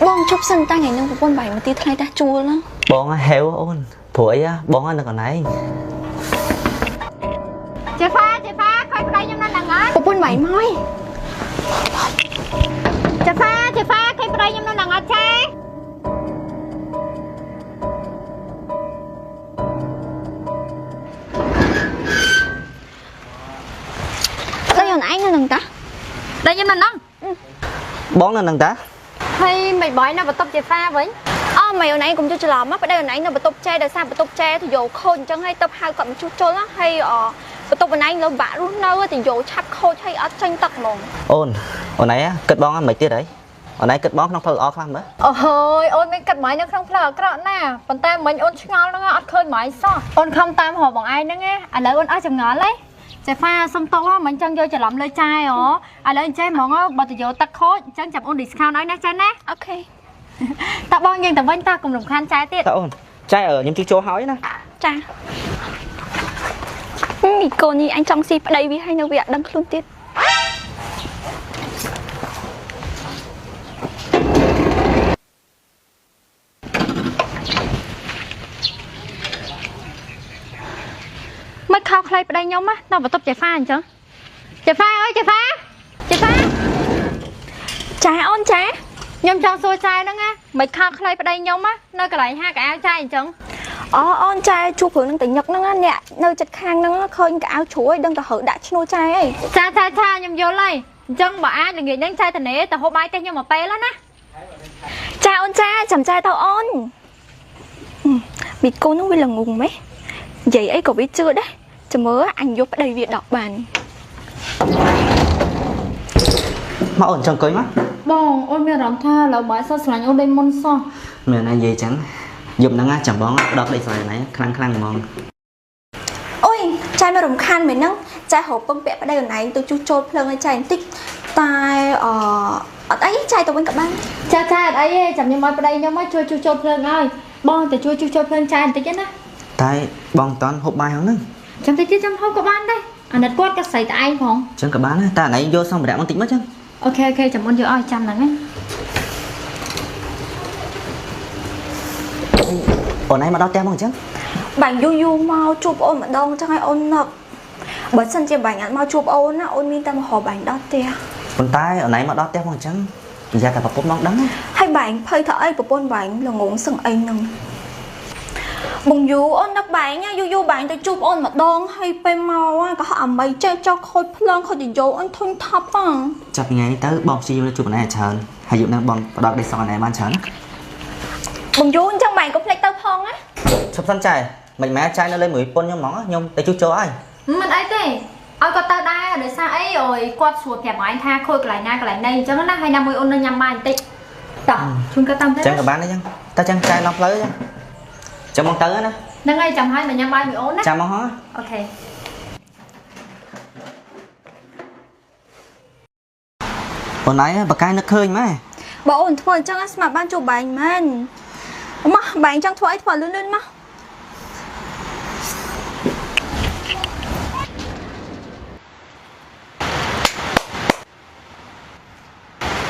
បងជប់សិនតាថ្ងៃនឹងប្រពន្ធបាយមកទីថ្លៃតាស់ជួលណាបងហេវអូនព្រោះអីបងនៅកន្លែងចេហ្វាឃើញប្តីខ្ញុំនៅហ្នឹងអត់ប្រពន្ធបាយមកចេហ្វាឃើញប្តីខ្ញុំនៅហ្នឹងអត់ចាដល់យនឯងនៅហ្នឹងតាដល់ខ្ញុំនៅហ្នឹងបងនៅហ្នឹងតាហើយមិនបាយនៅបន្ទប់ចេហ្វាវិញអូម៉ែអូនឯងកុំជួយច្រឡំណាប្តីអូនឯងនៅបន្ទប់ចែដោយសារបន្ទប់ចែទៅយកខូចអញ្ចឹងហើយទៅហៅគាត់មកជួសជុលណាហើយបន្ទប់អូនឯងលើបាក់រស់នៅទៅយកឆាប់ខូចហើយអត់ចេញទឹកហ្មងអូនឯងគិតបងមិនទៀតហីអូនឯងគិតបងក្នុងផ្លូវល្អខ្លះមើលអូហើយអូនមានគិតម៉េចនៅក្នុងផ្លូវអាក្រក់ណាប៉ុន្តែមិញអូនឆ្ងល់ហ្នឹងអត់ឃើញម៉េចសោះអូនខំតាមរកបងឯងហ្នឹងឥឡូវអូនអស់ចម្ងល់ហើយចេហ្វាសុំតោះមិនចឹងយកច្រឡំលើចាយឥឡូវអញ្ចេះហ្មងបើទៅយកទឹកខូចអញ្ចឹងចាំអូន discount ឲ្យណាចាណាអូខេតើបងយើងទៅវិញតើកុំរំខានចាយទៀតតើអូនចាយខ្ញុំជិះចូលហើយណាចានេះកូននេះអញចង់ស៊ីប្តីវាហើយនៅវាអត់ដឹងខ្លួនទៀតមិនខោខ្លីប្តីខ្ញុំណានៅបន្ទប់ចេហ្វាអញ្ចឹងចេហ្វាអើយចេហ្វាចាអូនចាខ្ញុំចង់សួរចាយហ្នឹងណាមិនខោខ្លីប្តីខ្ញុំណានៅកន្លែងហាកៅអៅចាយអញ្ចឹងអូនចាជួបព្រឹងនឹងតែញឹកហ្នឹងណាអ្នកនៅចិត្តខាងហ្នឹងឃើញកៅអៅជ្រួយដឹងតែហើដាក់ឈ្នួលចាយអីចាខ្ញុំយល់ហើយអញ្ចឹងបើអាចល្ងាចហ្នឹងចាយតនេទៅហូបបាយផ្ទះខ្ញុំមកពេលណាចាអូនចាចាំចាយទៅអូនមីកូននោះវាល្ងងម៉េះនិយាយអីក៏វាជឿដែរចាំមើលអញយកប្តីវាដកបានមកអូនចង់អង្គុយមកបងអូនមានអារម្មណ៍ថាឡើយបាយសោះស្រឡាញ់អូនដូចមុនសោះមានណានិយាយចឹងយប់ហ្នឹងចាំបងដកដេកស្រីណៃខ្លាំងហ្មងអូយចាយមករំខានមែនហ្នឹងចាយហៅពឹងពាក់ប្តីអូនឯងទៅជួសជុលភ្លើងឲ្យចាយបន្តិចតែអត់អីចាយទៅវិញក៏បានចាអត់អីទេចាំខ្ញុំឲ្យប្តីខ្ញុំមកជួយជួសជុលភ្លើងឲ្យបងទៅជួយជួសជុលភ្លើងចាយបន្តិចណាតែបងតន់ហូបបាយហ្នឹងចាំតិចទៀតចាំហូបក៏បានដែរអាណិតគាត់ក៏ស្រីតែឯងផងចឹងក៏បានដែរតែណៃយកសម្ភារៈបន្តិចមកចឹងអូខេចាំមុនយកឲ្យចាំហ្នឹងណាអូនឯងមកដល់ផ្ទះមកអញ្ចឹងបាញ់យូរមកជួបអូនម្ដងចឹងឲ្យអូននឹកបើសិនជាបាញ់អត់មកជួបអូនណាអូនមានតែមករកបាញ់ដល់ផ្ទះប៉ុន្តែអូនឯងមកដល់ផ្ទះមកអញ្ចឹងនិយាយតែប្រពន្ធមកដឹងហើយបាញ់ភ័យថាអីប្រពន្ធបាញ់ល្ងងសឹងអីហ្នឹងបងយូអូននឹកបាញ់យូបាញ់ទៅជួបអូនម្ដងហើយពេលមកក៏ហៅអាមីចេះចោលខូចភ្លើងខូចទៅយកអូនធុញថប់ចាប់ពីថ្ងៃនេះទៅបងព្យាយាមជួបអូនឯងឲ្យច្រើនហើយយប់ហ្នឹងបងផ្ដល់ដេកសក់អូនឯងបានច្រើនណាបងយូអញ្ចឹងបាញ់កុំភ្លេចទៅផងណាឈប់សិនចាយមិនមែនចាយនៅលេងមួយប៉ុនខ្ញុំហ្មងខ្ញុំទៅជួសជុលហើយមិនអីទេឲ្យគាត់ទៅដែរដោយសារអីអើយគាត់ស្រួលប្រាប់ឯងថាខូចកន្លែងណាកន្លែងណីអញ្ចឹងណាហើយណាមួយអូននៅញ៉ាំបាយបន្តិចតោះជូនគាត់តាមទៅអញ្ចឹងក៏បានដែរអញ្ចឹងតែអញ្ចឹងចាយឡងផ្លូវចាំមកទៅណាហ្នឹងហើយចាំឲ្យមកញ៉ាំបាយមួយអូនណាចាំមកហ៎អូខេអូនឯងបកាយនឹកឃើញម៉ែបើអូនធ្វើអញ្ចឹងស្មាប់បានជួបបាញ់មែនមកបាញ់ចង់ធ្វើអីធ្វើលឿនមក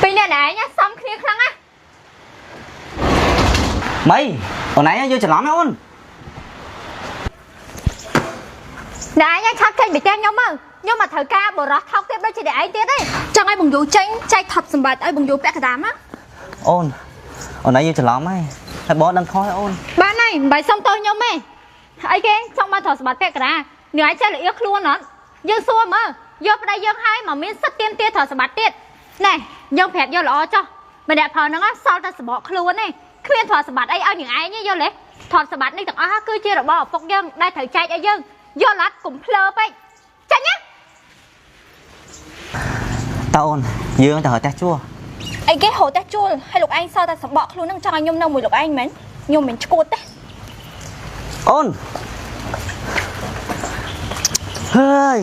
ពីអ្នកឯងសំគ្នាខ្លាំងណាម៉េចអូនឯងយកច្រឡំណាអូនអ្នកឯងឆាប់ចេញពីផ្ទះខ្ញុំមកខ្ញុំមកត្រូវការបរោះថោកទៀតដូចជាអ្នកឯងទៀតទេចង់ឲ្យបងយូចេញចែកថប់សម្បត្តិឲ្យបងយូពាក់កណ្ដាលណាអូនឯងយកច្រឡំហើយបងដឹងខុសហើយអូនបានហើយមិនបាយសុំតោះខ្ញុំទេអីគេចង់មកត្រូវសម្បត្តិពាក់កណ្ដាលអ្នកឯងចេះល្អៀខ្លួនអត់យើងសួរមើលយកប្តីយើងឲ្យមកមានសិទ្ធទៀមទាត្រូវសម្បត្តិទៀតណែយើងប្រាប់យកល្អចុះម្នាក់ផលហ្នឹងសល់តែសម្បកខ្លួនទេគ្មានត្រូវសម្បត្តិអីឲ្យនឹងឯងទេយល់ទេត្រូវសម្បត្តិនេះទាំងអស់គឺជារបស់ឪពុកយើងដែលត្រូវចែកឲ្យយើងយល់អត់កុំភ្លើពេកចាញ់ណាតើអូនយើងទៅរកផ្ទះជួលអីគេហៅផ្ទះជួលហើយលោកឯងសល់តែសម្បកខ្លួនហ្នឹងចង់ឲ្យខ្ញុំនៅមួយលោកឯងមែនខ្ញុំមិនឈួតទេអូនហើយ